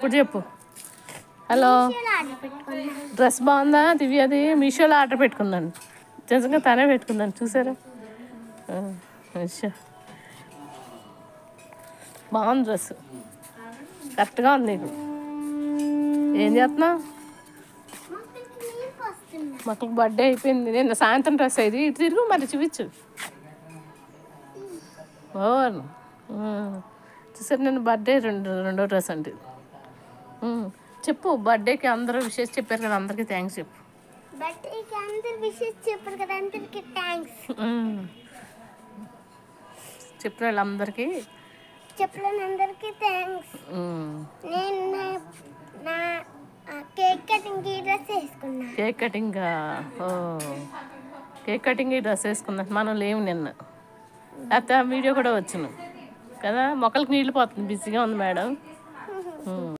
ఇప్పుడు చెప్పు. Hello, dress బాగుందా దివ్యది? మీషోలో ఆర్డర్ పెట్టుకుందండి. నిజంగా తనే పెట్టుకుందండి, చూసారా? బాగుంది డ్రెస్, కరెక్ట్గా ఉంది నీకు. ఏం చేస్తున్నావు? మాకు బర్త్డే అయిపోయింది నిన్న సాయంత్రం. డ్రెస్ అయింది, ఇటు తిరుగు మరి చూపించు. ఓన్ చూసారు, నేను బర్త్డే రెండో డ్రెస్ అంటే. చెప్పు, బర్త్డేకి అందరూ విషెస్ చెప్పారు కదా, అందరికీ థ్యాంక్స్ చెప్పు. బర్త్డేకి అందరూ విషెస్ చెప్పారు కదా, అందరికీ థ్యాంక్స్. చెప్పిన వాళ్ళందరికీ థ్యాంక్స్. నేను నా కేక్ కటింగ్కి డ్రెస్ వేసుకున్నా. కేక్ కటింగ్ డ్రెస్ వేసుకున్నా. మనం లేవు నిన్న, లేకపోతే వీడియో కూడా వచ్చును కదా. మొక్కలకి నీళ్ళు పోతుంది, బిజీగా ఉంది మేడం.